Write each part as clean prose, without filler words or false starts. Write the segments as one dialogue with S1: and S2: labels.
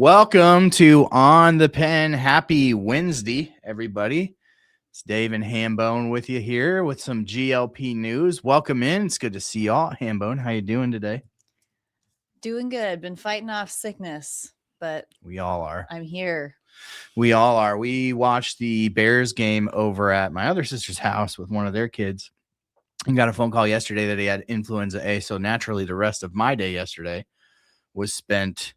S1: Welcome to On the Pen. Happy Wednesday, everybody. It's Dave and Hambone with you here with some GLP news. Welcome in. It's good to see y'all. Hambone, how you doing today?
S2: Doing good. Been fighting off sickness, but
S1: we all are.
S2: I'm here.
S1: We all are. We watched the Bears game over at my other sister's house with one of their kids and got a phone call yesterday that he had influenza A. So naturally, the rest of my day yesterday was spent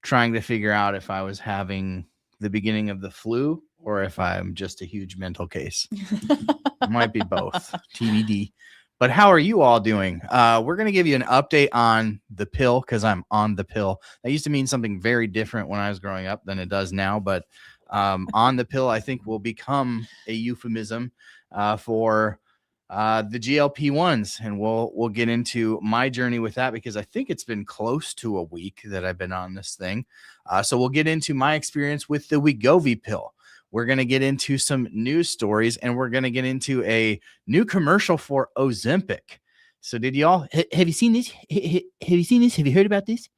S1: trying to figure out if I was having the beginning of the flu or if I'm just a huge mental case. It might be both. TBD. But how are you all doing? We're going to give you an update on the pill because I'm on the pill. That used to mean something very different when I was growing up than it does now. But on the pill, I think, will become a euphemism for the GLP-1s. And we'll get into my journey with that because I think it's been close to a week that I've been on this thing. So we'll get into my experience with the Wegovy pill. We're going to get into some news stories, and we're going to get into a new commercial for Ozempic. So did y'all, have you seen this? Have you seen this? Have you heard about this?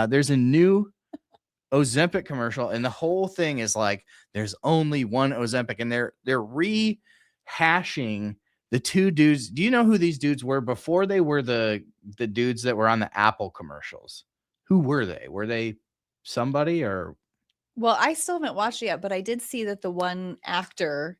S1: There's a new Ozempic commercial, and the whole thing is like, there's only one Ozempic, and they're rehashing the two dudes. Do you know who these dudes were before they were the dudes that were on the Apple commercials? Who were they? Were they somebody or?
S2: Well, I still haven't watched it yet, but I did see that the one actor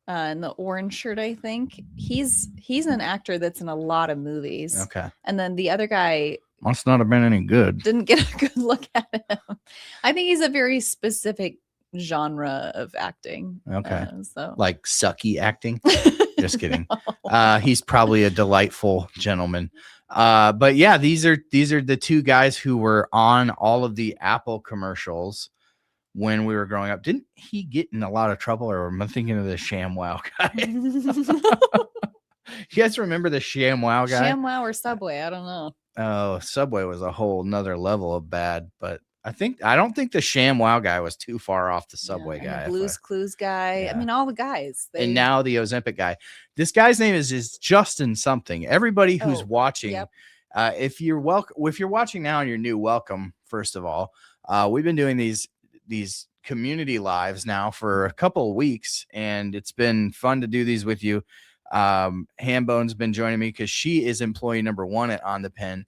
S2: in the orange shirt, I think he's an actor that's in a lot of movies.
S1: Okay.
S2: And then the other guy
S1: must not have been any good.
S2: Didn't get a good look at him. I think he's a very specific genre of acting.
S1: Okay.
S2: So
S1: like sucky acting. Just kidding. He's probably a delightful gentleman. But yeah, these are the two guys who were on all of the Apple commercials when we were growing up. Didn't he get in a lot of trouble, or am I thinking of the ShamWow guy? You guys remember the ShamWow guy?
S2: ShamWow or Subway? I don't know.
S1: Oh, Subway was a whole nother level of bad, but I don't think the ShamWow guy was too far off the Subway guy.
S2: The Blue's Clues guy. Yeah. I mean, all the guys.
S1: And now the Ozempic guy. This guy's name is Justin something. Everybody who's watching,
S2: yep.
S1: If you're watching now and you're new, welcome. First of all, we've been doing these community lives now for a couple of weeks, and it's been fun to do these with you. Hambone's been joining me because she is employee number 1 at On the Pen.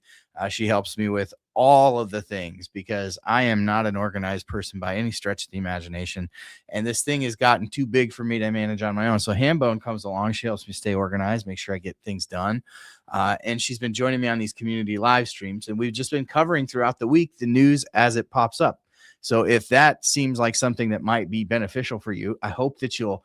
S1: She helps me with all of the things because I am not an organized person by any stretch of the imagination, and this thing has gotten too big for me to manage on my own. So Hambone comes along. She helps me stay organized, make sure I get things done. And she's been joining me on these community live streams, and we've just been covering throughout the week the news as it pops up. So if that seems like something that might be beneficial for you, I hope that you'll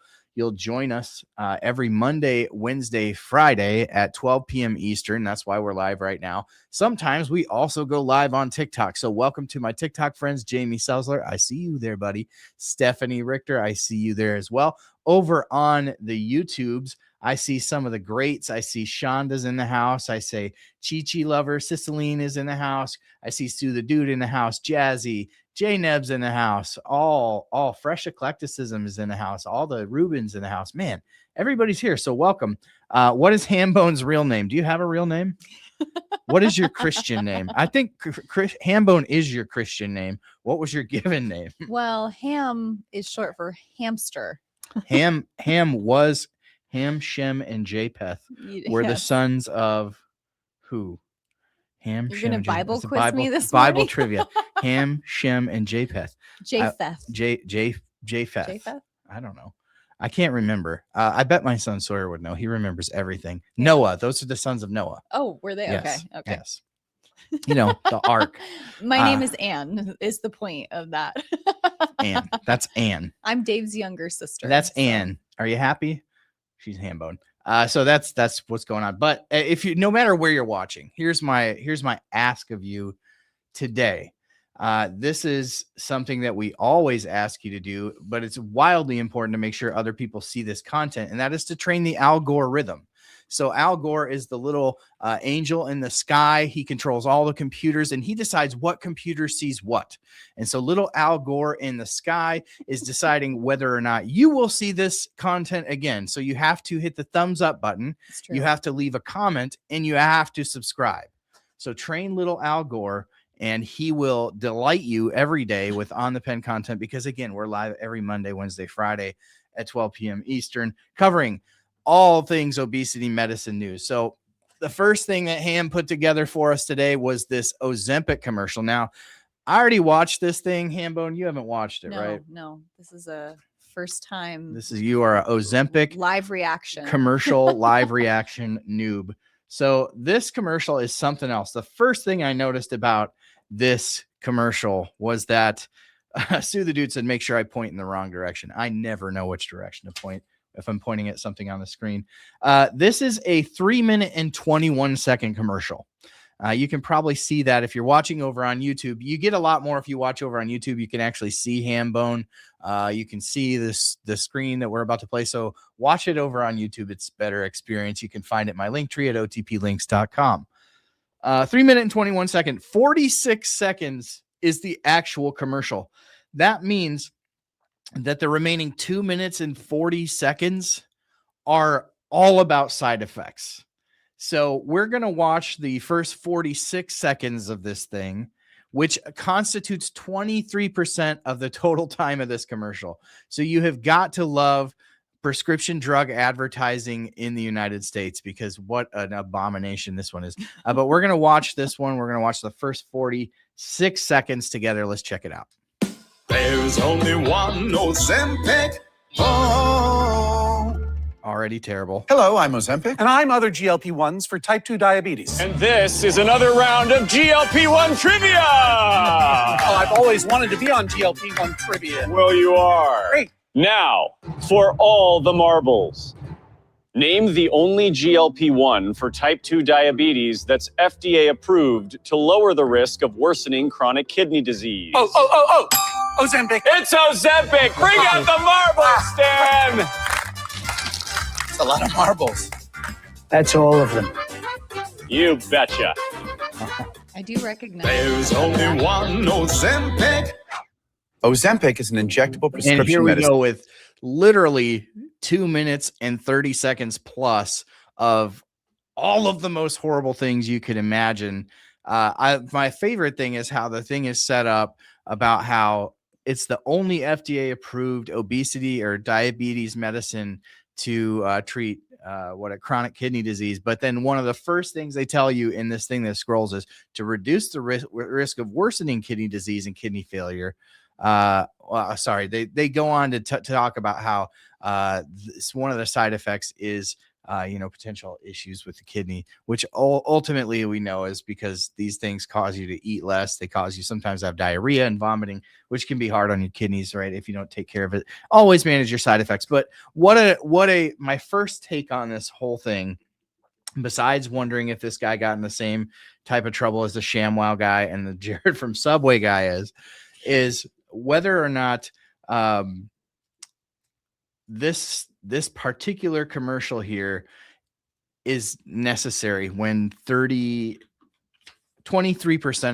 S1: join us every Monday, Wednesday, Friday at 12 p.m. Eastern. That's why we're live right now. Sometimes we also go live on TikTok. So welcome to my TikTok friends, Jamie Selzler. I see you there, buddy. Stephanie Richter, I see you there as well. Over on the YouTubes, I see some of the greats. I see Shonda's in the house. I say Chi-Chi Lover. Ciceline is in the house. I see Sue the Dude in the house. Jazzy. J Neb's in the house. All Fresh Eclecticism is in the house. All the Rubens in the house. Man, everybody's here. So welcome. What is Hambone's real name? Do you have a real name? What is your Christian name? I think Hambone is your Christian name. What was your given name?
S2: Well, Ham is short for hamster.
S1: Ham, Shem, and Japheth were the sons of who? Ham,
S2: You're
S1: Shem,
S2: going to Bible quiz
S1: Bible,
S2: me this
S1: Bible
S2: morning?
S1: trivia. Ham, Shem, and Japheth.
S2: Japheth.
S1: Japheth.
S2: Japheth?
S1: I don't know. I can't remember. I bet my son Sawyer would know. He remembers everything. Noah. Those are the sons of Noah.
S2: Oh, were they?
S1: Yes,
S2: Okay.
S1: Yes. You know, the ark.
S2: My name is Anne, is the point of that.
S1: Anne. That's Anne.
S2: I'm Dave's younger sister.
S1: That's Anne. Are you happy? She's Hambone. So that's what's going on. But if you, no matter where you're watching, here's my ask of you today. This is something that we always ask you to do, but it's wildly important to make sure other people see this content, and that is to train the algorithm. So Al Gore is the little angel in the sky. He controls all the computers, and he decides what computer sees what. And so little Al Gore in the sky is deciding whether or not you will see this content again. So you have to hit the thumbs up button. You have to leave a comment, and you have to subscribe. So train little Al Gore and he will delight you every day with on the pen content, because again, we're live every Monday, Wednesday, Friday at 12 p.m. Eastern, covering all things obesity medicine news. So the first thing that Ham put together for us today was this Ozempic commercial. Now, I already watched this thing, Hambone. You haven't watched it, right?
S2: No, this is a first time.
S1: You are a Ozempic
S2: live reaction
S1: commercial live reaction noob. So this commercial is something else. The first thing I noticed about this commercial was that Sue the Dude said, make sure I point in the wrong direction. I never know which direction to point if I'm pointing at something on the screen. This is a 3-minute and 21-second commercial. You can probably see that if you're watching over on YouTube. You get a lot more if you watch over on YouTube. You can actually see Hambone. You can see the screen that we're about to play. So watch it over on YouTube. It's better experience. You can find it in my link tree at otplinks.com. 3-minute and 21-second, 46 seconds is the actual commercial. That means that the remaining 2 minutes and 40 seconds are all about side effects. So we're going to watch the first 46 seconds of this thing, which constitutes 23% of the total time of this commercial. So you have got to love prescription drug advertising in the United States, because what an abomination this one is. But we're going to watch this one. We're going to watch the first 46 seconds together. Let's check it out.
S3: There's only one Ozempic. Oh.
S1: Already terrible.
S3: Hello, I'm Ozempic.
S4: And I'm other GLP-1s for type 2 diabetes.
S5: And this is another round of GLP-1 trivia!
S4: Oh, I've always wanted to be on GLP-1 trivia.
S5: Well, you are.
S4: Great.
S5: Now, for all the marbles. Name the only GLP-1 for type 2 diabetes that's FDA approved to lower the risk of worsening chronic kidney disease.
S4: Oh, Ozempic.
S5: It's Ozempic! Bring out the marbles, Stan!
S3: It's a lot of marbles.
S4: That's all of them.
S5: You betcha.
S2: I do recognize
S3: There's only one Ozempic. Ozempic is an injectable prescription
S1: And here we
S3: medicine.
S1: go with literally 2 minutes and 30 seconds plus of all of the most horrible things you could imagine. My favorite thing is how the thing is set up about how it's the only FDA approved obesity or diabetes medicine to treat a chronic kidney disease. But then one of the first things they tell you in this thing that scrolls is to reduce the risk of worsening kidney disease and kidney failure. They go on to talk about how one of the side effects is potential issues with the kidney, which ultimately we know is because these things cause you to eat less. They cause you sometimes to have diarrhea and vomiting, which can be hard on your kidneys, right? If you don't take care of it. Always manage your side effects. But my first take on this whole thing, besides wondering if this guy got in the same type of trouble as the ShamWow guy and the Jared from Subway guy is whether or not this particular commercial here is necessary when 23%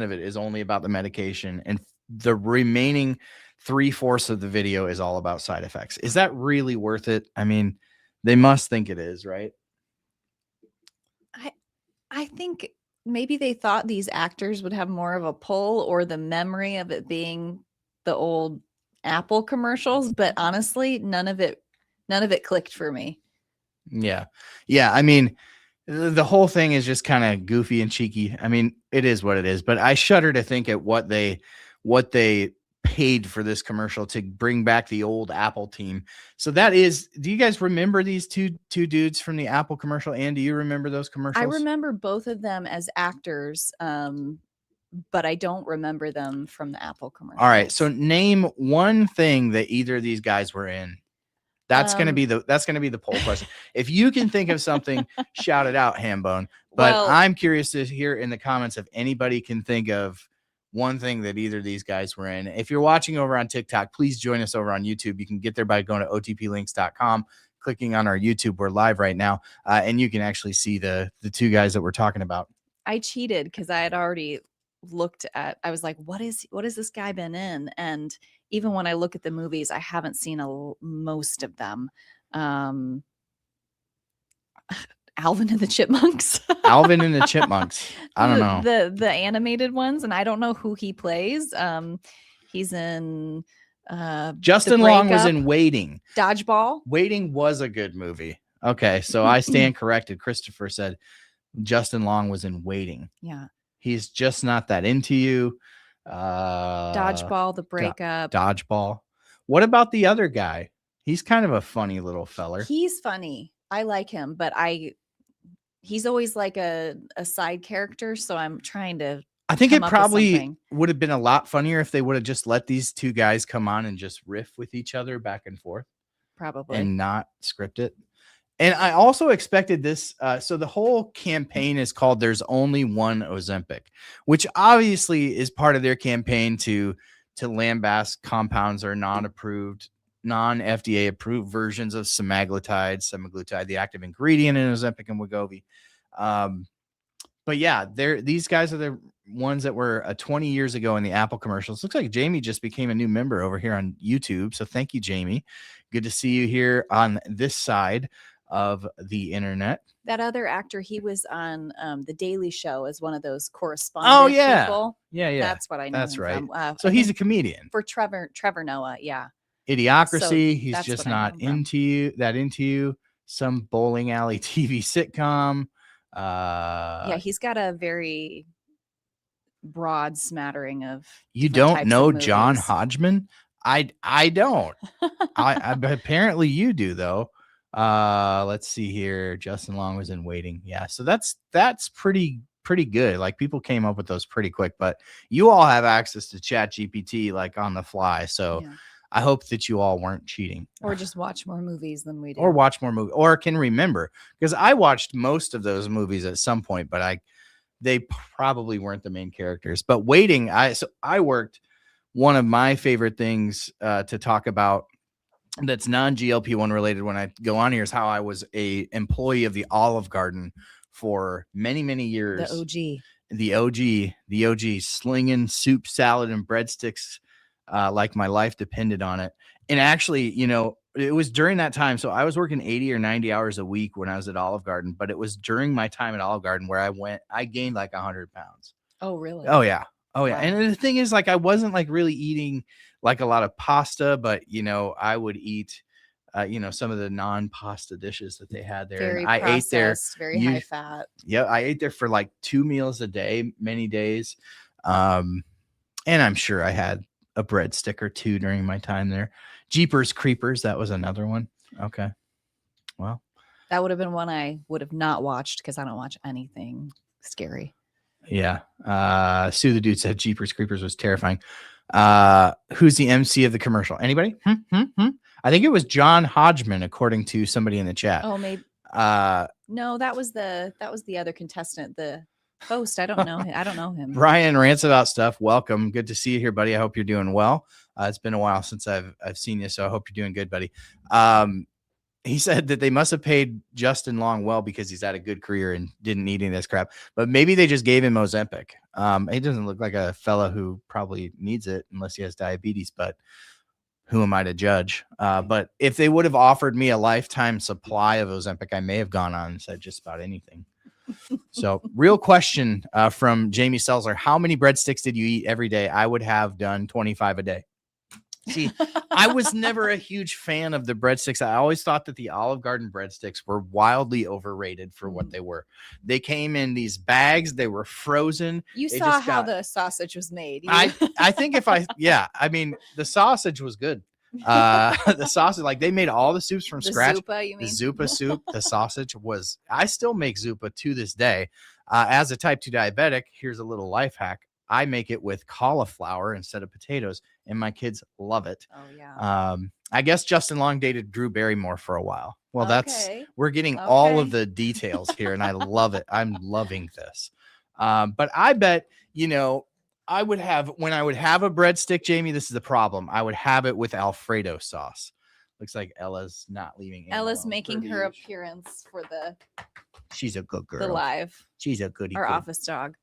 S1: of it is only about the medication and the remaining 3/4 of the video is all about side effects. Is that really worth it? I mean, they must think it is, right?
S2: I think maybe they thought these actors would have more of a pull, or the memory of it being the old Apple commercials, but honestly, none of it clicked for me.
S1: Yeah. I mean, the whole thing is just kind of goofy and cheeky. I mean, it is what it is, but I shudder to think at what they paid for this commercial to bring back the old Apple team. So do you guys remember these two dudes from the Apple commercial? Ann, do you remember those commercials?
S2: I remember both of them as actors, but I don't remember them from the Apple commercial.
S1: All right. So name one thing that either of these guys were in. That's going to be the poll question. If you can think of something, shout it out, Hambone. But I'm curious to hear in the comments if anybody can think of one thing that either of these guys were in. If you're watching over on TikTok, please join us over on YouTube. You can get there by going to otplinks.com, clicking on our YouTube. We're live right now, and you can actually see the two guys that we're talking about.
S2: I cheated because I had already looked at. I was like, what has this guy been in? And even when I look at the movies, I haven't seen most of them. Alvin and the Chipmunks.
S1: Alvin and the Chipmunks. I don't know.
S2: The animated ones, and I don't know who he plays. He's in
S1: Justin Long was in Waiting.
S2: Dodgeball.
S1: Waiting was a good movie. Okay, so I stand corrected. Christopher said Justin Long was in Waiting.
S2: Yeah.
S1: He's just not that into you.
S2: Dodgeball, The Breakup.
S1: Dodgeball. What about the other guy? He's kind of a funny little feller.
S2: He's funny. I like him, but he's always like a side character. So I'm trying to.
S1: I think it
S2: come up with
S1: probably
S2: something.
S1: would have been a lot funnier if they would have just let these two guys come on and just riff with each other back and forth
S2: Probably.
S1: and not script it. And I also expected this. So the whole campaign is called There's Only One Ozempic, which obviously is part of their campaign to lambast compounds or non-approved, non-FDA approved versions of semaglutide, the active ingredient in Ozempic and Wegovy. But yeah, these guys are the ones that were 20 years ago in the Apple commercials. Looks like Jamie just became a new member over here on YouTube. So thank you, Jamie. Good to see you here on this side of the internet.
S2: That other actor, he was on The Daily Show as one of those correspondent people.
S1: Yeah.
S2: That's what I know.
S1: That's
S2: him
S1: right.
S2: From.
S1: So he's a comedian.
S2: For Trevor Noah. Yeah.
S1: Idiocracy.
S2: So
S1: He's
S2: that's
S1: just
S2: what I know
S1: not
S2: him from.
S1: into you. Some bowling alley TV sitcom.
S2: Yeah, he's got a very broad smattering of.
S1: You
S2: different
S1: don't
S2: types
S1: know
S2: of
S1: John
S2: movies.
S1: Hodgman? I don't. I apparently you do though. Let's see here. Justin Long was in Waiting. Yeah, so that's pretty good. Like people came up with those pretty quick, but you all have access to Chat GPT like on the fly. So
S2: Yeah.
S1: I hope that you all weren't cheating.
S2: Or just watch more movies than we do.
S1: Or watch more movies, or can remember, because I watched most of those movies at some point, but they probably weren't the main characters. But Waiting, I worked. One of my favorite things to talk about that's non-GLP-1 related when I go on here is how I was a employee of the Olive Garden for many, many years. The OG, slinging soup, salad, and breadsticks like my life depended on it. And actually, it was during that time. So I was working 80 or 90 hours a week when I was at Olive Garden, but it was during my time at Olive Garden where I gained like 100 pounds.
S2: Oh, really?
S1: Oh, yeah.
S2: Wow.
S1: And the thing is, like, I wasn't like really eating like a lot of pasta, but I would eat some of the non-pasta dishes that they had there.
S2: Very
S1: And I ate there
S2: very high fat.
S1: Yeah, I ate there for like 2 meals a day, many days. And I'm sure I had a breadstick or two during my time there. Jeepers Creepers, that was another one. Okay. Well,
S2: That would have been one I would have not watched because I don't watch anything scary.
S1: yeah. Sue the Dude said Jeepers Creepers was terrifying. Who's the MC of the commercial? Anybody? I think it was John Hodgman, according to somebody in the chat.
S2: Oh, maybe. No, that was the other contestant, the host. I don't know him.
S1: Brian Rants About Stuff. Welcome. Good to see you here, buddy. I hope you're doing well. It's been a while since I've seen you, so I hope you're doing good, buddy. He said that they must have paid Justin Long well because he's had a good career and didn't need any of this crap. But maybe they just gave him Ozempic. He doesn't look like a fella who probably needs it unless he has diabetes, but who am I to judge? But if they would have offered me a lifetime supply of Ozempic, I may have gone on and said just about anything. So real question from Jamie Selzer. How many breadsticks did you eat every day? I would have done 25 a day. See, I was never a huge fan of the breadsticks. I always thought that the Olive Garden breadsticks were wildly overrated for what they were. They came in these bags. They were frozen.
S2: You
S1: They
S2: saw
S1: just
S2: how
S1: got-
S2: the sausage was made.
S1: I think I mean, the sausage was good. The sausage, like they made all the soups from
S2: the
S1: scratch.
S2: Zupa, you
S1: The
S2: mean?
S1: Zupa soup, the sausage was, I still make Zupa to this day. As a type 2 diabetic, here's a little life hack. I make it with cauliflower instead of potatoes, and my kids love it.
S2: Oh yeah.
S1: I guess Justin Long dated Drew Barrymore for a while. Well,
S2: Okay.
S1: we're getting all of
S2: Okay.
S1: the details here, and I love it. I'm loving this. But I bet, I would have, when I would have a breadstick, Jamie, this is the problem. I would have it with Alfredo sauce. Looks like Ella's not leaving. Anna
S2: Ella's
S1: alone
S2: making
S1: for
S2: her
S1: the-
S2: appearance for the
S1: She's a good girl.
S2: live,
S1: She's a goody.
S2: our
S1: good.
S2: office dog.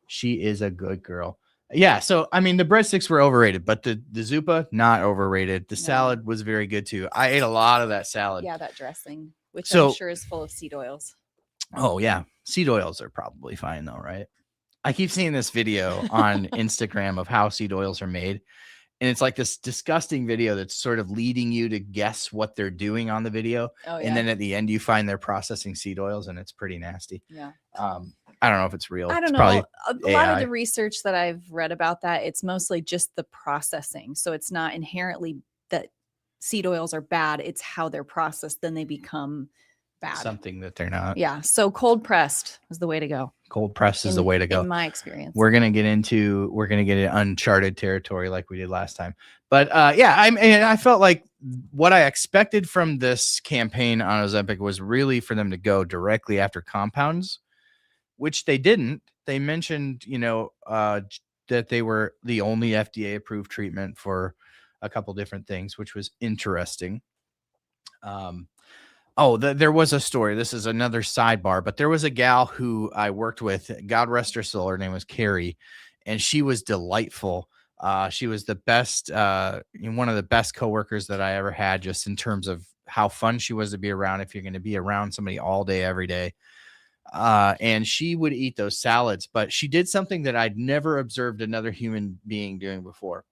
S1: She is a good girl. Yeah. So, I mean, the breadsticks were overrated, but the Zupa, not overrated. The
S2: No.
S1: salad was very good too. I ate a lot of that salad.
S2: Yeah, that dressing, which
S1: So-
S2: I'm sure is full of seed oils.
S1: Oh yeah, seed oils are probably fine though, right? I keep seeing this video on Instagram of how seed oils are made. And it's like this disgusting video that's sort of leading you to guess what they're doing on the video.
S2: Oh,
S1: And then at the end, you find they're processing seed oils, and it's pretty nasty.
S2: Yeah.
S1: I don't know if it's real.
S2: I don't
S1: It's
S2: know.
S1: probably
S2: A lot of
S1: AI.
S2: the research that I've read about that, it's mostly just the processing. So it's not inherently that seed oils are bad. It's how they're processed. Then they become bad.
S1: Something that they're not.
S2: Yeah. So cold pressed is the way to go.
S1: Cold press is the way to go.
S2: In my experience.
S1: We're gonna get into uncharted territory like we did last time. But I felt like what I expected from this campaign on Ozempic was really for them to go directly after compounds, which they didn't. They mentioned, that they were the only FDA approved treatment for a couple different things, which was interesting. There was a story. This is another sidebar, but there was a gal who I worked with. God rest her soul. Her name was Carrie, and she was delightful. She was the best, one of the best coworkers that I ever had, just in terms of how fun she was to be around. If you're going to be around somebody all day, every day, and she would eat those salads, but she did something that I'd never observed another human being doing before.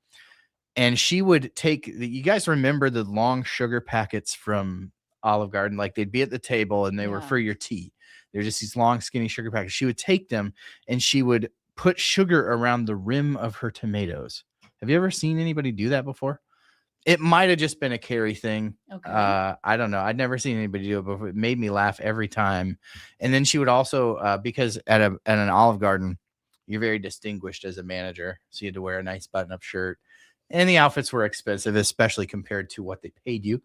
S1: And she would take you guys remember the long sugar packets from Olive Garden? Like, they'd be at the table and they were for your tea. They're just these long, skinny sugar packets. She would take them and she would put sugar around the rim of her tomatoes. Have you ever seen anybody do that before? It might have just been a Carrie thing.
S2: Okay.
S1: I don't know. I'd never seen anybody do it before. It made me laugh every time. And then she would also, because at an Olive Garden, you're very distinguished as a manager. So you had to wear a nice button-up shirt. And the outfits were expensive, especially compared to what they paid you.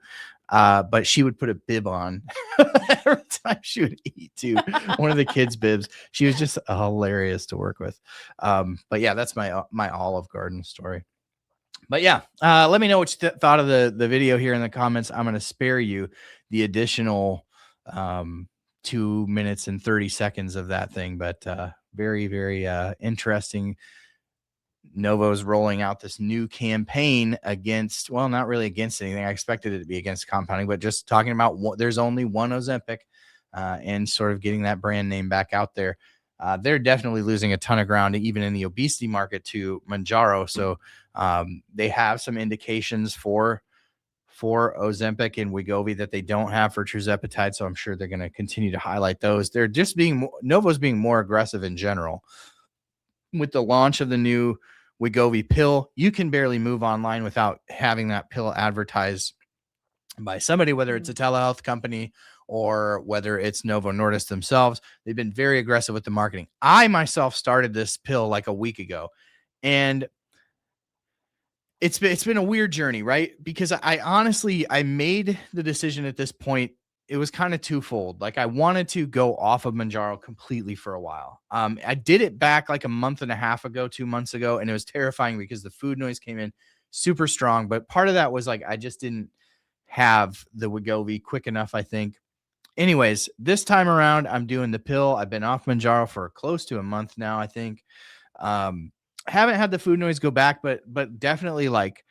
S1: But she would put a bib on every time she would eat, too. One of the kids' bibs. She was just hilarious to work with. But yeah, that's my Olive Garden story. But yeah, let me know what you thought of the video here in the comments. I'm going to spare you the additional 2 minutes and 30 seconds of that thing. But very, very interesting. Novo's rolling out this new campaign against, well, not really against anything. I expected it to be against compounding, but just talking about there's only one Ozempic, and sort of getting that brand name back out there. They're definitely losing a ton of ground, even in the obesity market, to Mounjaro. So they have some indications for Ozempic and Wegovy that they don't have for tirzepatide. So I'm sure they're going to continue to highlight those. They're just Novo's being more aggressive in general. With the launch of the new Wegovy pill, you can barely move online without having that pill advertised by somebody, whether it's a telehealth company or whether it's Novo Nordisk themselves. They've been very aggressive with the marketing. I myself started this pill like a week ago, and it's been a weird journey, right? Because I made the decision at this point. It was kind of twofold. Like, I wanted to go off of Mounjaro completely for a while. I did it back like a month and a half ago, 2 months ago, and it was terrifying because the food noise came in super strong. But part of that was like, I just didn't have the Wegovy quick enough, I think. Anyways, this time around, I'm doing the pill. I've been off Mounjaro for close to a month now, I think. Haven't had the food noise go back, but definitely like,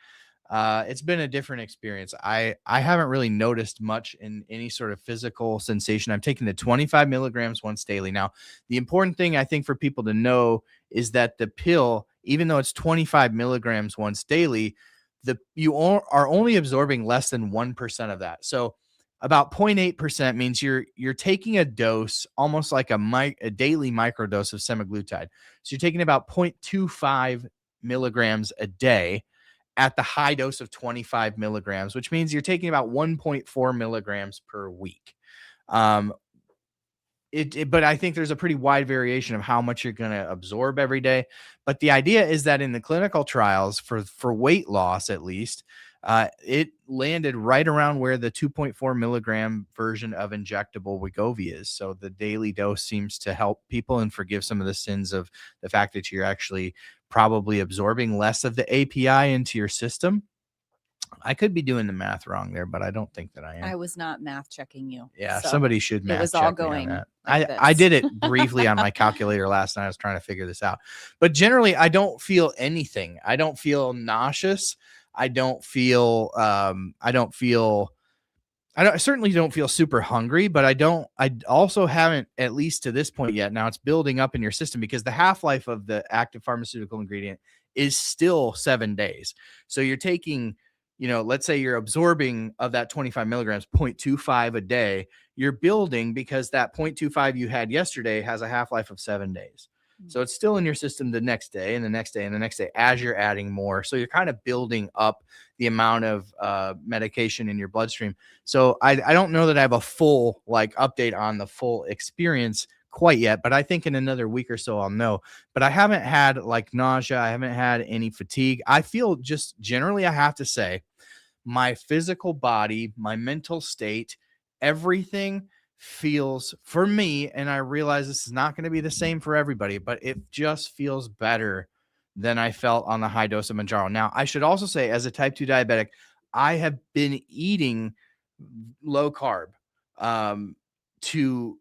S1: it's been a different experience. I haven't really noticed much in any sort of physical sensation. I'm taking the 25 milligrams once daily. Now, the important thing I think for people to know is that the pill, even though it's 25 milligrams once daily, you are only absorbing less than 1% of that. So about 0.8% means you're taking a dose, almost like a daily microdose of semaglutide. So you're taking about 0.25 milligrams a day at the high dose of 25 milligrams, which means you're taking about 1.4 milligrams per week. But I think there's a pretty wide variation of how much you're going to absorb every day. But the idea is that in the clinical trials for weight loss, at least, it landed right around where the 2.4 milligram version of injectable Wegovy is. So the daily dose seems to help people and forgive some of the sins of the fact that you're actually probably absorbing less of the API into your system. I could be doing the math wrong there, but I don't think that I am.
S2: I was not math checking you.
S1: Yeah,
S2: so
S1: somebody should math
S2: it was
S1: check
S2: all
S1: me on
S2: going
S1: that.
S2: like
S1: I did
S2: this.
S1: it briefly on my calculator last night. I was trying to figure this out. But generally, I don't feel anything. I don't feel nauseous. I don't feel I certainly don't feel super hungry, but I also haven't, at least to this point yet. Now it's building up in your system because the half-life of the active pharmaceutical ingredient is still 7 days. So you're taking, let's say you're absorbing of that 25 milligrams, 0.25 a day. You're building because that 0.25 you had yesterday has a half-life of 7 days. So it's still in your system the next day and the next day and the next day as you're adding more. So you're kind of building up the amount of medication in your bloodstream. So I don't know that I have a full update on the full experience quite yet, but I think in another week or so I'll know. But I haven't had nausea. I haven't had any fatigue. I feel just generally, I have to say, my physical body, my mental state, everything feels for me, and I realize this is not going to be the same for everybody, but it just feels better than I felt on the high dose of Mounjaro. Now, I should also say, as a type 2 diabetic, I have been eating low carb to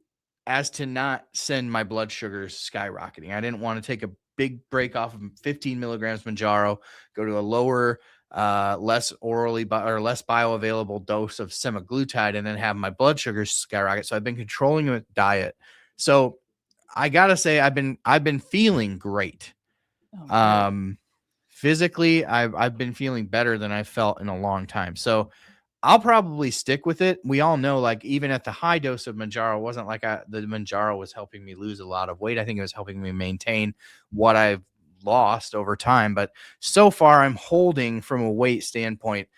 S1: not send my blood sugars skyrocketing. I didn't want to take a big break off of 15 milligrams Mounjaro, go to a lower less less bioavailable dose of semaglutide and then have my blood sugars skyrocket. So I've been controlling it with diet. So I gotta say I've been feeling great. Physically, I've been feeling better than I felt in a long time. So I'll probably stick with it. We all know, even at the high dose of Mounjaro, it wasn't like the Mounjaro was helping me lose a lot of weight. I think it was helping me maintain what I've lost over time, but so far I'm holding from a weight standpoint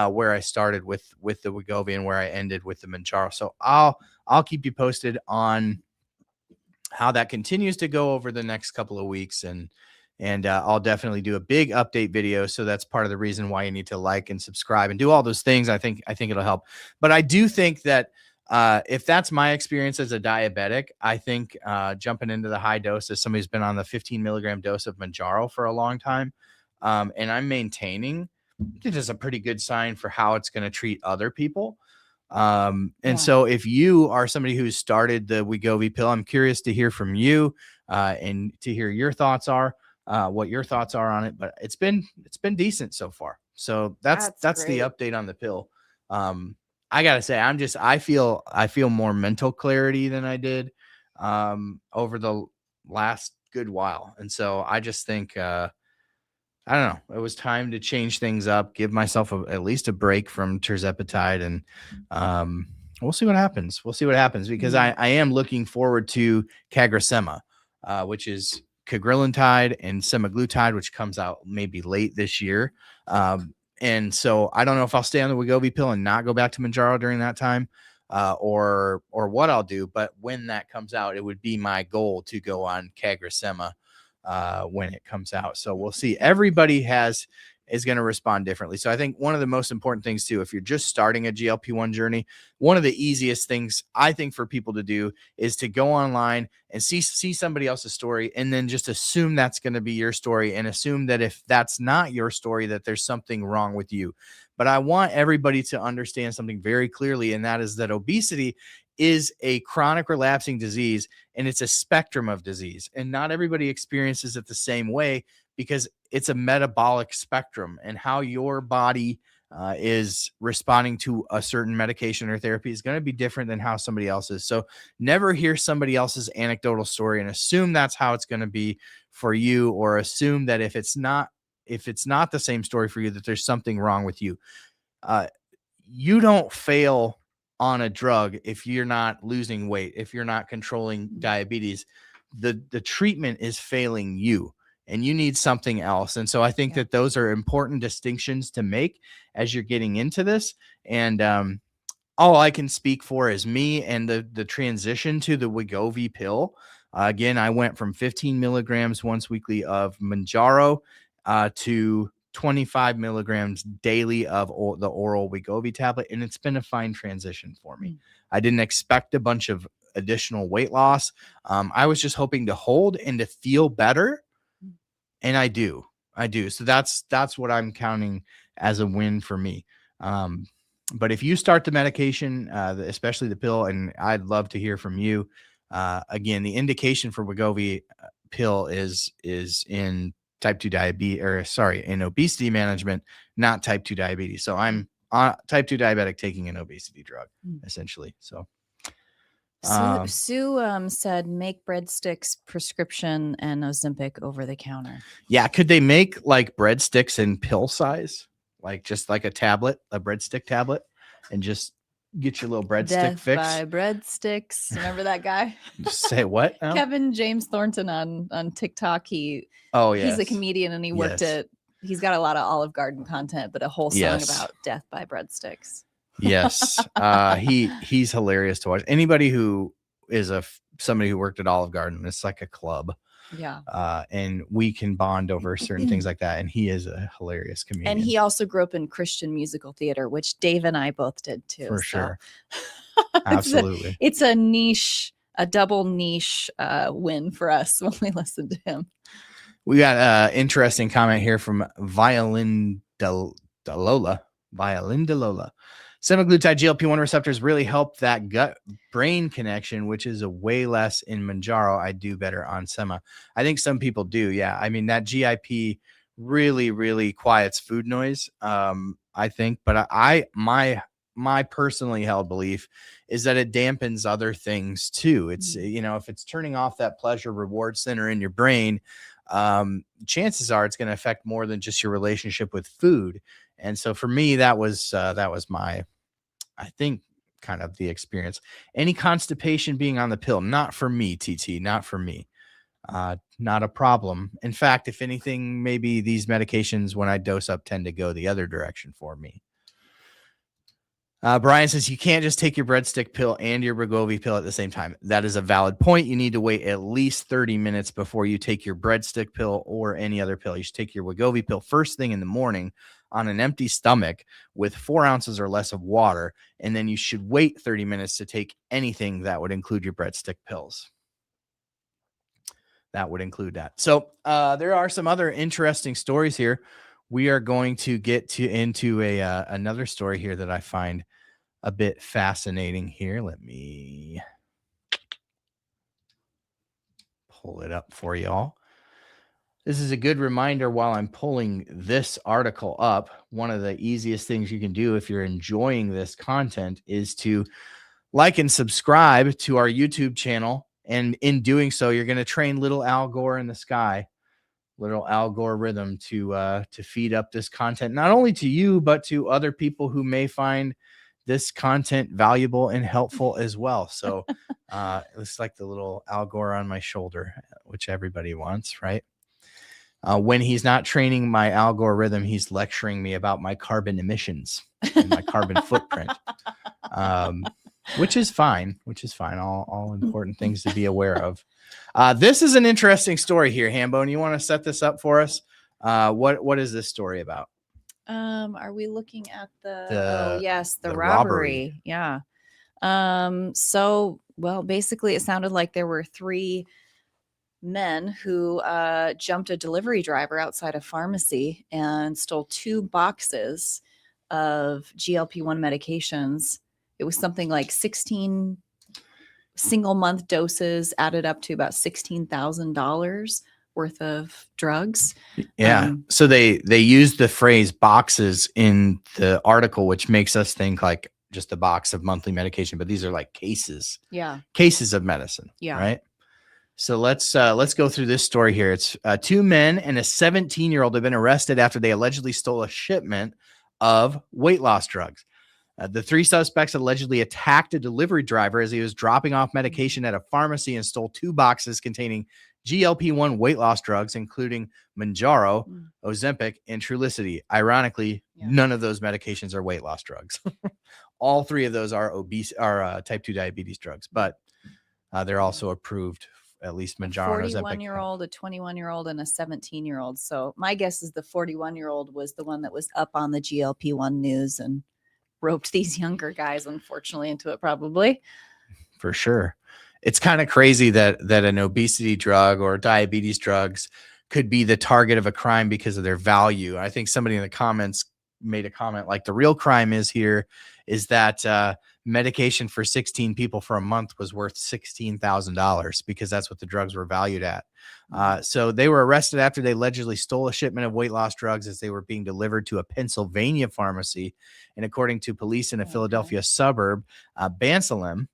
S1: where I started with the Wegovy and where I ended with the Mounjaro. So I'll keep you posted on how that continues to go over the next couple of weeks, and I'll definitely do a big update video. So that's part of the reason why you need to like and subscribe and do all those things. I think it'll help. But I do think that if that's my experience as a diabetic, I think jumping into the high dose as somebody who's been on the 15 milligram dose of Mounjaro for a long time, and I'm maintaining, it is a pretty good sign for how it's going to treat other people. So if you are somebody who's started the Wegovy pill, I'm curious to hear from you and to hear your thoughts are, what your thoughts are on it. But it's been decent so far. So that's the update on the pill. I gotta say, I feel more mental clarity than I did over the last good while. And so I just think, I don't know, it was time to change things up, give myself at least a break from tirzepatide, and we'll see what happens. Because I am looking forward to CagriSema, which is cagrilintide and semaglutide, which comes out maybe late this year. And so I don't know if I'll stay on the Wegovy pill and not go back to Mounjaro during that time, or what I'll do. But when that comes out, it would be my goal to go on CagriSema when it comes out. So we'll see. Everybody is going to respond differently. So I think one of the most important things too, if you're just starting a GLP-1 journey, one of the easiest things I think for people to do is to go online and see somebody else's story and then just assume that's going to be your story, and assume that if that's not your story, that there's something wrong with you. But I want everybody to understand something very clearly, and that is that obesity is a chronic relapsing disease, and it's a spectrum of disease, and not everybody experiences it the same way, because it's a metabolic spectrum, and how your body is responding to a certain medication or therapy is going to be different than how somebody else is. So never hear somebody else's anecdotal story and assume that's how it's going to be for you, or assume that if it's not the same story for you, that there's something wrong with you. You don't fail on a drug if you're not losing weight, if you're not controlling diabetes. The treatment is failing you, and you need something else. And so I think that those are important distinctions to make as you're getting into this. And all I can speak for is me and the transition to the Wegovy pill. Again, I went from 15 milligrams once weekly of Mounjaro to 25 milligrams daily of the oral Wegovy tablet. And it's been a fine transition for me. I didn't expect a bunch of additional weight loss. I was just hoping to hold and to feel better. And I do. So that's what I'm counting as a win for me. But if you start the medication, especially the pill, and I'd love to hear from you. Again, the indication for Wegovy pill is in type 2 diabetes, in obesity management, not type 2 diabetes. So I'm type 2 diabetic taking an obesity drug, essentially. So
S2: Sue said make breadsticks prescription and Ozempic over the counter.
S1: Yeah, could they make like breadsticks in pill size, like just like a breadstick tablet, and just get your little breadstick
S2: Death
S1: fix?
S2: by breadsticks. Remember that guy?
S1: Say what? Now?
S2: Kevin James Thornton on TikTok. He's a comedian and he worked at. He's got a lot of Olive Garden content, but a whole song about death by breadsticks.
S1: Yes. He's hilarious to watch. Anybody who is somebody who worked at Olive Garden, it's like a club.
S2: Yeah.
S1: And we can bond over certain things like that. And he is a hilarious comedian.
S2: And he also grew up in Christian musical theater, which Dave and I both did too.
S1: For sure. Absolutely.
S2: It's a niche, a double niche win for us when we listen to him.
S1: We got an interesting comment here from Violin Lola. Semaglutide GLP-1 receptors really help that gut-brain connection, which is a way less in Mounjaro. I do better on Sema. I think some people do, yeah. I mean, that GIP really, really quiets food noise, I think. But my personally held belief is that it dampens other things too. It's, if it's turning off that pleasure reward center in your brain, chances are it's going to affect more than just your relationship with food. And so for me, that was my, I think, kind of the experience. Any constipation being on the pill, not for me, TT, not for me. Not a problem. In fact, if anything, maybe these medications, when I dose up, tend to go the other direction for me. Brian says you can't just take your breadstick pill and your Wegovy pill at the same time. That is a valid point. You need to wait at least 30 minutes before you take your breadstick pill or any other pill. You should take your Wegovy pill first thing in the morning on an empty stomach with 4 ounces or less of water. And then you should wait 30 minutes to take anything that would include your breadstick pills. That would include that. So there are some other interesting stories here. We are going to get into another story here that I find a bit fascinating here. Let me pull it up for y'all. This is a good reminder while I'm pulling this article up. One of the easiest things you can do if you're enjoying this content is to like and subscribe to our YouTube channel. And in doing so, you're going to train little Al Gore in the sky, little algorithm to feed up this content, not only to you, but to other people who may find this content valuable and helpful as well. So it's like the little Al Gore on my shoulder, which everybody wants, right? When he's not training my algorithm, he's lecturing me about my carbon emissions and my carbon footprint, which is fine. All important things to be aware of. This is an interesting story here, Hambone. You want to set this up for us? What is this story about?
S2: Are we looking at the robbery? Yeah. Basically it sounded like there were 3 men who jumped a delivery driver outside a pharmacy and stole 2 boxes of GLP-1 medications. It was something like 16 single month doses added up to about $16,000 worth of drugs.
S1: Yeah. So they used the phrase boxes in the article, which makes us think like just a box of monthly medication, but these are like cases.
S2: Yeah.
S1: Cases of medicine. Yeah. Right. So let's go through this story here. It's 2 men and a 17-year-old have been arrested after they allegedly stole a shipment of weight loss drugs. The 3 suspects allegedly attacked a delivery driver as he was dropping off medication at a pharmacy and stole 2 boxes containing GLP-1 weight loss drugs, including Mounjaro, Ozempic, and Trulicity. Ironically, none of those medications are weight loss drugs. All 3 of those are type 2 diabetes drugs, but they're also approved, at least Mounjaro and Ozempic.
S2: 41-year-old, a 21-year-old, and a 17-year-old. So my guess is the 41-year-old was the one that was up on the GLP-1 news and roped these younger guys, unfortunately, into it, probably.
S1: For sure. It's kind of crazy that an obesity drug or diabetes drugs could be the target of a crime because of their value. I think somebody in the comments made a comment like the real crime is that medication for 16 people for a month was worth $16,000 because that's what the drugs were valued at. So they were arrested after they allegedly stole a shipment of weight loss drugs as they were being delivered to a Pennsylvania pharmacy. And according to police in a Philadelphia suburb, Bansalem,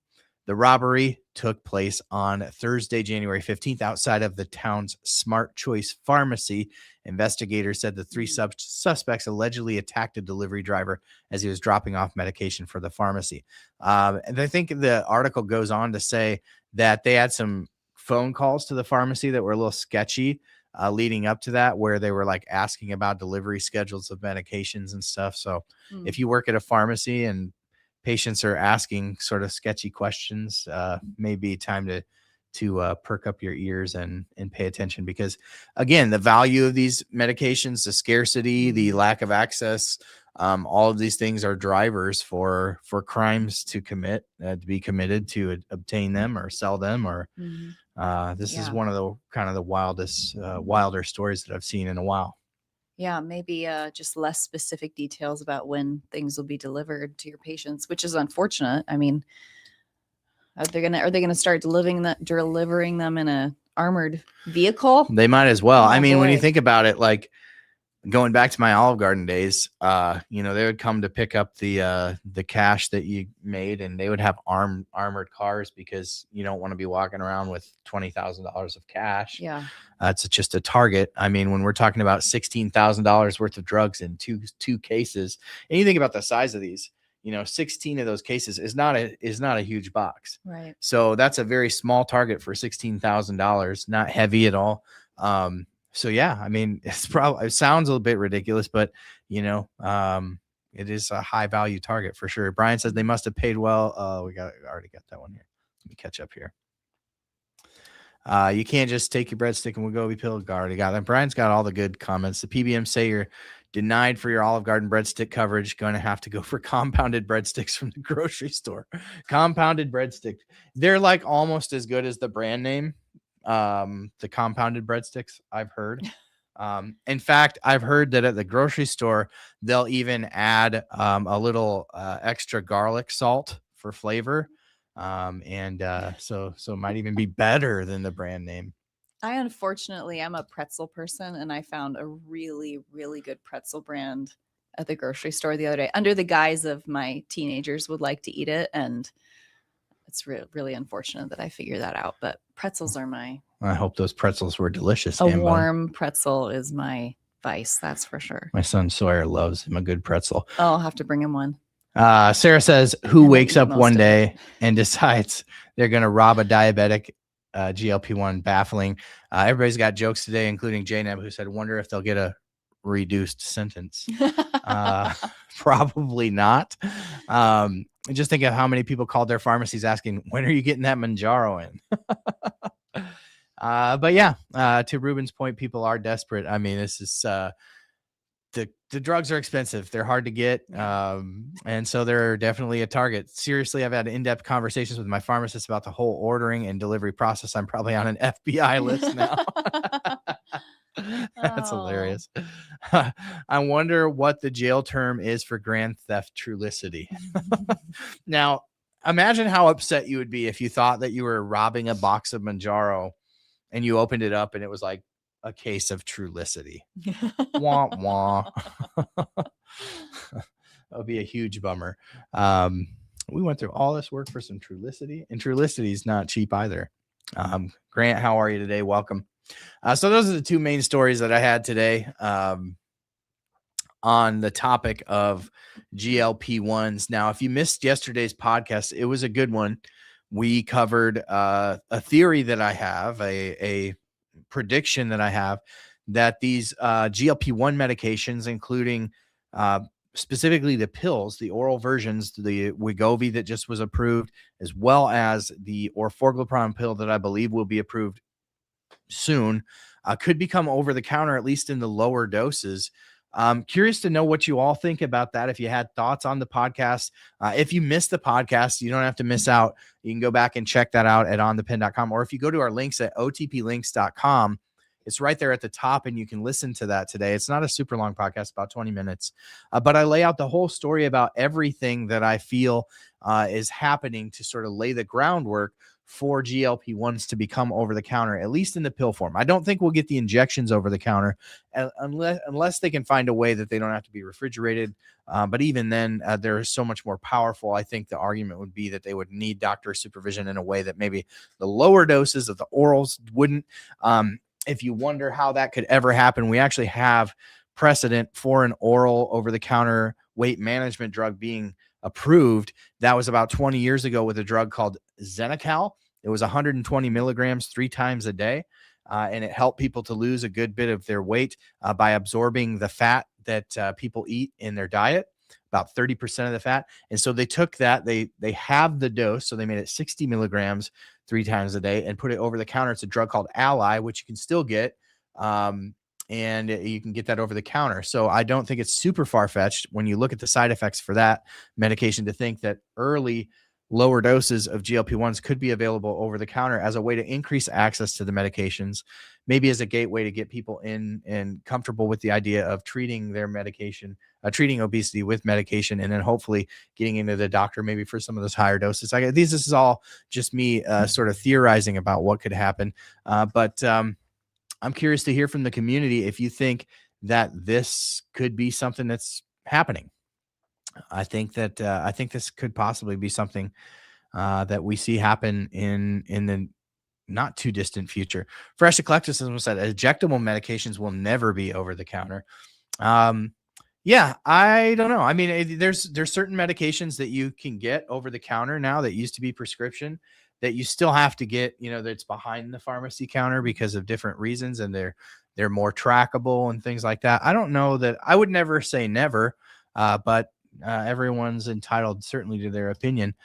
S1: the robbery took place on Thursday, January 15th, outside of the town's Smart Choice Pharmacy. Investigators said the three suspects allegedly attacked a delivery driver as he was dropping off medication for the pharmacy. And I think the article goes on to say that they had some phone calls to the pharmacy that were a little sketchy leading up to that, where they were like asking about delivery schedules of medications and stuff. So if you work at a pharmacy and patients are asking sort of sketchy questions, maybe time to perk up your ears and pay attention, because again, the value of these medications, the scarcity, the lack of access, all of these things are drivers for crimes to be committed to obtain them or sell them, or this is one of the kind of the wilder stories that I've seen in a while.
S2: Yeah, maybe just less specific details about when things will be delivered to your patients, which is unfortunate. I mean, are they gonna start delivering them in a armored vehicle?
S1: They might as well.
S2: Oh,
S1: I mean, when you
S2: boy.
S1: think about it, like going back to my Olive Garden days, they would come to pick up the cash that you made, and they would have armored cars because you don't want to be walking around with $20,000 of cash.
S2: Yeah.
S1: It's just a target. I mean, when we're talking about $16,000 worth of drugs in two cases, and you think about the size of these, 16 of those cases is not a huge box.
S2: Right.
S1: So that's a very small target for $16,000, not heavy at all. So yeah, I mean, it sounds a little bit ridiculous, but it is a high value target for sure. Brian says they must have paid well. We already got that one here. Let me catch up here. You can't just take your breadstick and Wegovy pill. Already got that. Brian's got all the good comments. The PBM say you're denied for your Olive Garden breadstick coverage. Going to have to go for compounded breadsticks from the grocery store. Compounded breadstick. They're like almost as good as the brand name. The compounded breadsticks, I've heard. In fact, I've heard that at the grocery store, they'll even add a little extra garlic salt for flavor. So it might even be better than the brand name.
S2: Unfortunately, I'm a pretzel person, and I found a really, really good pretzel brand at the grocery store the other day under the guise of my teenagers would like to eat it. And it's really unfortunate that I figured that out, but pretzels are
S1: I hope those pretzels were delicious.
S2: A warm pretzel is my vice. That's for sure.
S1: My son Sawyer loves him a good pretzel.
S2: Oh, I'll have to bring him one.
S1: Sarah says, who wakes up one day and decides they're going to rob a diabetic? GLP-1 baffling. Everybody's got jokes today, including Jaynab, who said, wonder if they'll get a reduced sentence. Probably not. Just think of how many people called their pharmacies asking, when are you getting that Manjaro in? But yeah, to Ruben's point, people are desperate. I mean, this is the drugs are expensive. They're hard to get. And so they're definitely a target. Seriously, I've had in-depth conversations with my pharmacist about the whole ordering and delivery process. I'm probably on an FBI list now. That's hilarious. I wonder what the jail term is for grand theft trulicity. Now, imagine how upset you would be if you thought that you were robbing a box of Manjaro and you opened it up and it was like a case of trulicity. Wah, wah. That would be a huge bummer. We went through all this work for some Trulicity, and Trulicity is not cheap either. Grant, how are you today? Welcome. So those are the two main stories that I had today on the topic of GLP-1s. Now, if you missed yesterday's podcast, it was a good one. We covered a theory that I have, a prediction that I have, that these GLP-1 medications, including specifically the pills, the oral versions, the Wegovy that just was approved, as well as the orforglipron pill that I believe will be approved soon, could become over the counter, at least in the lower doses. Curious to know what you all think about that. If you had thoughts on the podcast, if you missed the podcast, you don't have to miss out. You can go back and check that out at onthepin.com. Or if you go to our links at otplinks.com, It's right there at the top, and you can listen to that today. It's not a super long podcast, about 20 minutes, but I lay out the whole story about everything that I feel is happening to sort of lay the groundwork for GLP-1s to become over the counter, at least in the pill form. I don't think we'll get the injections over the counter unless they can find a way that they don't have to be refrigerated. But even then, they're so much more powerful. I think the argument would be that they would need doctor supervision in a way that maybe the lower doses of the orals wouldn't. If you wonder how that could ever happen, we actually have precedent for an oral over-the-counter weight management drug being approved. That was about 20 years ago with a drug called Xenical. It was 120 milligrams 3 times a day, and it helped people to lose a good bit of their weight by absorbing the fat that people eat in their diet, about 30% of the fat. And so they took that, they halved the dose, so they made it 60 milligrams 3 times a day and put it over the counter. It's a drug called Ally, which you can still get, and you can get that over the counter. So I don't think it's super far-fetched when you look at the side effects for that medication to think that early lower doses of GLP-1s could be available over the counter as a way to increase access to the medications, maybe as a gateway to get people in and comfortable with the idea of treating their medication, treating obesity with medication, and then hopefully getting into the doctor maybe for some of those higher doses. This is all just me sort of theorizing about what could happen. But I'm curious to hear from the community if you think that this could be something that's happening. I think this could possibly be something that we see happen in the not too distant future. Fresh eclecticism said injectable medications will never be over the counter. Yeah, I don't know. I mean, there's certain medications that you can get over the counter now that used to be prescription that you still have to get, that's behind the pharmacy counter because of different reasons, and they're more trackable and things like that. I don't know that I would never say never, but everyone's entitled certainly to their opinion.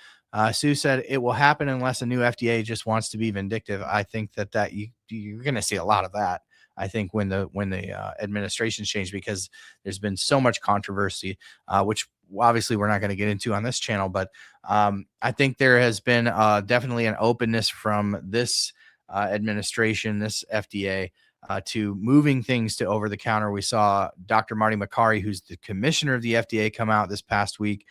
S1: Sue said it will happen unless a new FDA just wants to be vindictive. I think that you're going to see a lot of that. I think when the administrations change, because there's been so much controversy, which obviously we're not going to get into on this channel, but I think there has been definitely an openness from this administration, this FDA, to moving things to over the counter. We saw Dr. Marty Makary, who's the commissioner of the FDA, come out this past week.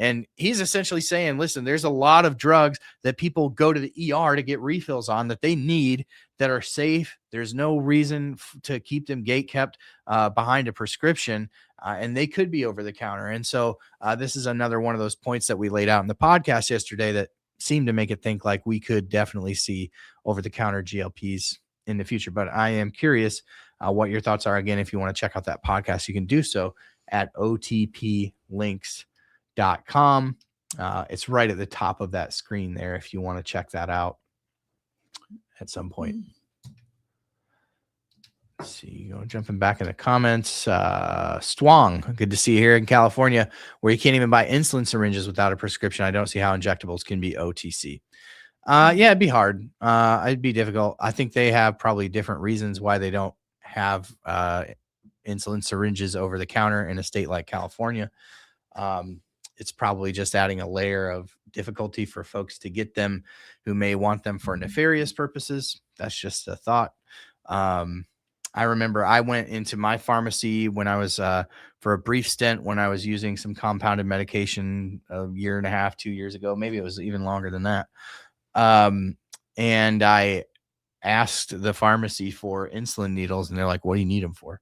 S1: And he's essentially saying, listen, there's a lot of drugs that people go to the ER to get refills on that they need that are safe. There's no reason to keep them gate kept behind a prescription, and they could be over the counter. And so this is another one of those points that we laid out in the podcast yesterday that seemed to make it think like we could definitely see over the counter GLPs in the future. But I am curious what your thoughts are. Again, if you want to check out that podcast, you can do so at otplinks.com. It's right at the top of that screen there if you want to check that out at some point. Let's see, jumping back in the comments. Stwong, good to see you here in California, where you can't even buy insulin syringes without a prescription. I don't see how injectables can be OTC. Yeah, it'd be hard. It'd be difficult. I think they have probably different reasons why they don't have insulin syringes over the counter in a state like California. It's probably just adding a layer of difficulty for folks to get them who may want them for nefarious purposes. That's just a thought. I remember I went into my pharmacy when I was for a brief stint when I was using some compounded medication a year and a half, 2 years ago. Maybe it was even longer than that. And I asked the pharmacy for insulin needles, and they're like, "What do you need them for?"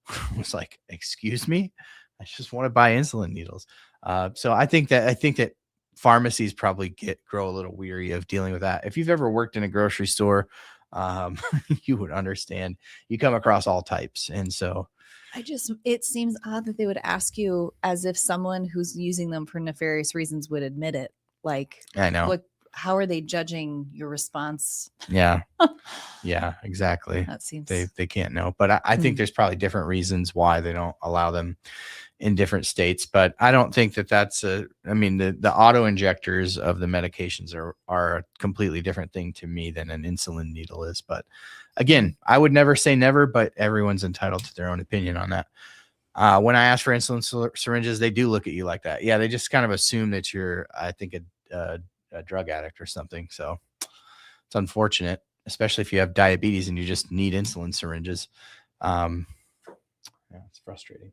S1: I was like, "Excuse me? I just want to buy insulin needles." So I think that pharmacies probably grow a little weary of dealing with that. If you've ever worked in a grocery store, you would understand. You come across all types, and so
S2: it seems odd that they would ask you as if someone who's using them for nefarious reasons would admit it. Like,
S1: I know.
S2: How are they judging your response?
S1: Yeah. Yeah, exactly.
S2: That seems
S1: they can't know, but I think there's probably different reasons why they don't allow them in different states. But I don't think that's the auto injectors of the medications are a completely different thing to me than an insulin needle is. But again, I would never say never, but everyone's entitled to their own opinion on that. When I ask for insulin syringes, they do look at you like that. Yeah, they just kind of assume that you're, I think, a drug addict or something. So it's unfortunate, especially if you have diabetes and you just need insulin syringes. Yeah, it's frustrating.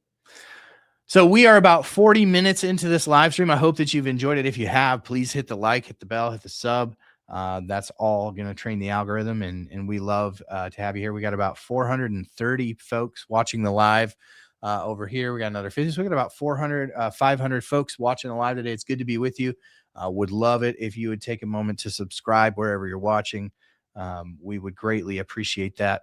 S1: So we are about 40 minutes into this live stream. I hope that you've enjoyed it. If you have, please hit the like, hit the bell, hit the sub. That's all going to train the algorithm. And we love to have you here. We got about 430 folks watching the live over here. We got another 50. So we got about 500 folks watching the live today. It's good to be with you. Would love it if you would take a moment to subscribe wherever you're watching. We would greatly appreciate that.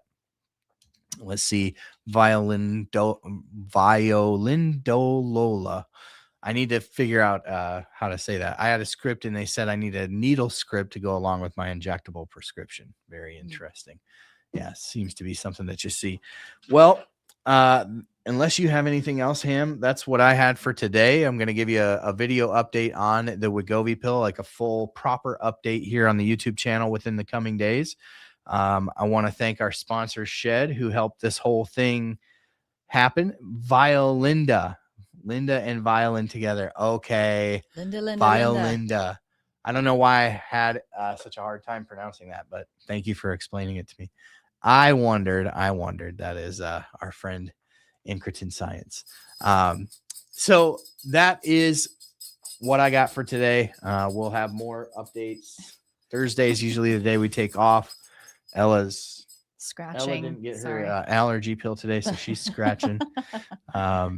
S1: Let's see. Violindolola. I need to figure out how to say that. I had a script and they said I need a needle script to go along with my injectable prescription. Very interesting. Yeah, seems to be something that you see. Well, unless you have anything else, Ham, that's what I had for today. I'm going to give you a video update on the Wegovy pill, like a full proper update here on the YouTube channel within the coming days. I want to thank our sponsor, Shed, who helped this whole thing happen. Linda and Violin together. Okay.
S2: Linda.
S1: Violinda. I don't know why I had such a hard time pronouncing that, but thank you for explaining it to me. I wondered. That is our friend Incretin Science. So that is what I got for today. We'll have more updates. Thursday is usually the day we take off. Ella
S2: Scratching.
S1: didn't get her allergy pill today, so she's scratching. Yeah,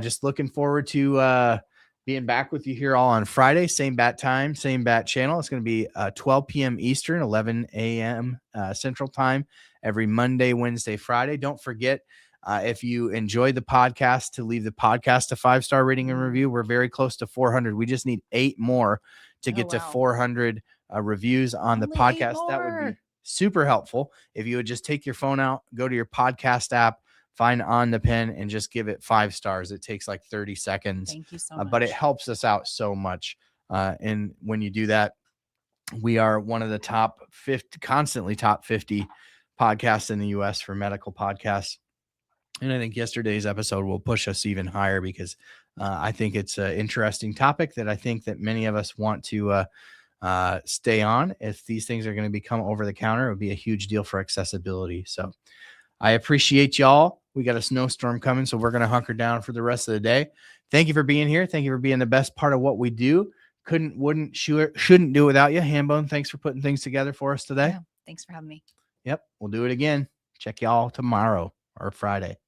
S1: just looking forward to being back with you here all on Friday. Same bat time, same bat channel. It's going to be 12 p.m. Eastern, 11 a.m. Central Time every Monday, Wednesday, Friday. Don't forget, if you enjoyed the podcast, to leave the podcast a 5-star rating and review. We're very close to 400. We just need 8 more to get to 400 reviews on the podcast. That would be super helpful if you would just take your phone out, go to your podcast app, find On the Pen, and just give it 5 stars. It takes like 30 seconds.
S2: Thank you so much.
S1: But it helps us out so much. And when you do that, we are one of the constantly top 50 podcasts in the US for medical podcasts. And I think yesterday's episode will push us even higher because I think it's an interesting topic that I think that many of us want to stay on. If these things are going to become over the counter, it would be a huge deal for accessibility. So I appreciate y'all. We got a snowstorm coming, so we're going to hunker down for the rest of the day. Thank you for being here. Thank you for being the best part of what we do. Shouldn't do it without you. Hambone, thanks for putting things together for us today.
S2: Yeah, thanks for having me.
S1: Yep. We'll do it again. Check y'all tomorrow or Friday.